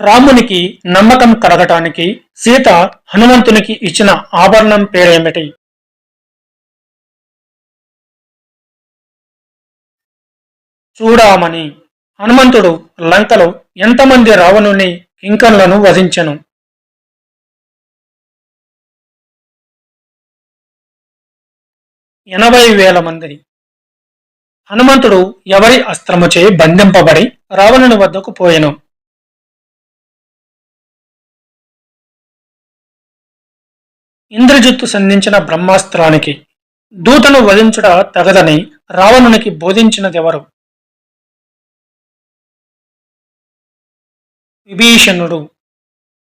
రామునికి నమ్మకం కలగటానికి సీత హనుమంతునికి ఇచ్చిన ఆభరణం పేరేమిటి? చూడామణి. హనుమంతుడు లంకలో ఎంతమంది రావణుని కింకరులను వధించెను? 80,000 మందిని. హనుమంతుడు ఎవరి అస్త్రముచే బంధింపబడి రావణుని వద్దకు పోయెను? ఇంద్రజిత్తు సంధించిన బ్రహ్మాస్త్రానికి. దూతను వధించుట తగదని రావణునికి బోధించినదెవరు? విభీషణుడు.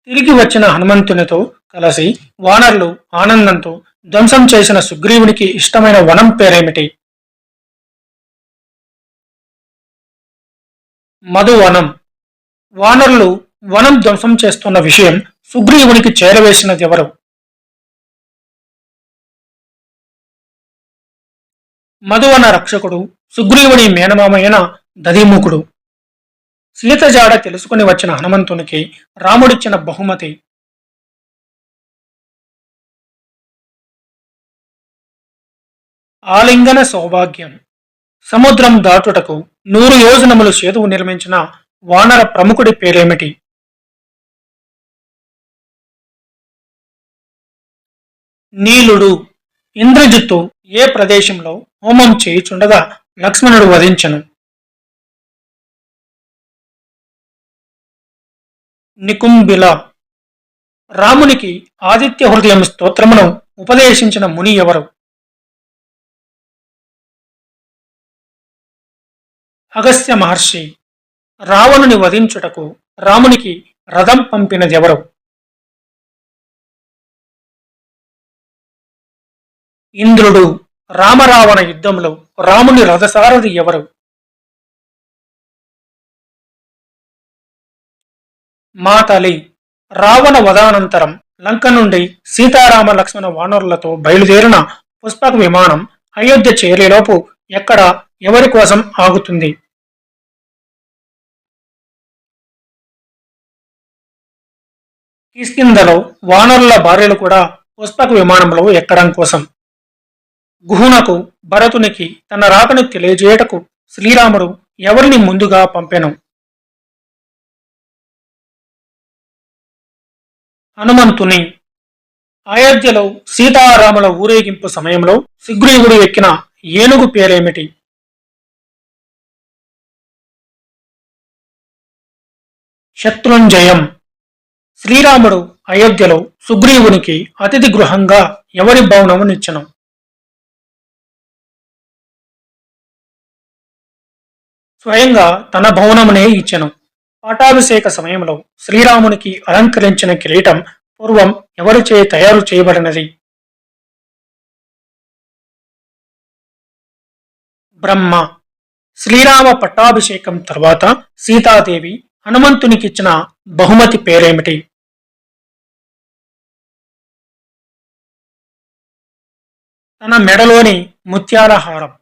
తిరిగి వచ్చిన హనుమంతునితో కలిసి వానరులు ఆనందంతో ధ్వంసం చేసిన సుగ్రీవునికి ఇష్టమైన వనం పేరేమిటి? మధువనం. వానరులు వనం ధ్వంసం చేస్తున్న విషయం సుగ్రీవునికి చేరవేసినదెవరు? మధువన రక్షకుడు సుగ్రీవుని మేనమామైన దధిముఖుడు. సీత జాడ తెలుసుకుని వచ్చిన హనుమంతునికి రాముడిచ్చిన బహుమతి. ఆలింగన సౌభాగ్యం. సముద్రం దాటుటకు 100 యోజనములు సేతువు నిర్మించిన వానర ప్రముఖుడి పేరేమిటి? నీలుడు. ఇంద్రజిత్తు ఏ ప్రదేశంలో హోమం చేయుచుండగా లక్ష్మణుడు వధించెను? నికుంభిల. రామునికి ఆదిత్య హృదయం స్తోత్రమును ఉపదేశించిన ముని ఎవరు? అగస్త్య మహర్షి. రావణుని వధించుటకు రామునికి రథం పంపినదెవరు? ఇంద్రుడు. రామరావణ యుద్ధంలో రాముని రథసారథి ఎవరు? మాతలి. రావణ వధానంతరం లంక నుండి సీతారామ లక్ష్మణ వానరులతో బయలుదేరిన పుష్పక విమానం అయోధ్య చేరేలోపు ఎక్కడ ఎవరి కోసం ఆగుతుంది? కిష్కింధలో వానరుల భార్యలు కూడా పుష్పక విమానంలో ఎక్కడం కోసం. గుహునకు భరతునికి తన రాకను తెలియజేయటకు శ్రీరాముడు ఎవరిని ముందుగా పంపెను? హనుమంతుని. అయోధ్యలో సీతారాముల ఊరేగింపు సమయంలో సుగ్రీవుడు ఎక్కిన ఏనుగు పేరేమిటి? శత్రుంజయం. శ్రీరాముడు అయోధ్యలో సుగ్రీవునికి అతిథి గృహంగా ఎవరి భవనమునిచ్చెను? స్వయంగా తన భవనమునే ఇచ్చెను. పట్టాభిషేక సమయంలో శ్రీరామునికి అలంకరించిన కిరీటం పూర్వం ఎవరిచే తయారు చేయబడినది? బ్రహ్మ. శ్రీరామ పట్టాభిషేకం తర్వాత సీతాదేవి హనుమంతునికిచ్చిన బహుమతి పేరేమిటి? తన మెడలోని ముత్యాల హారం.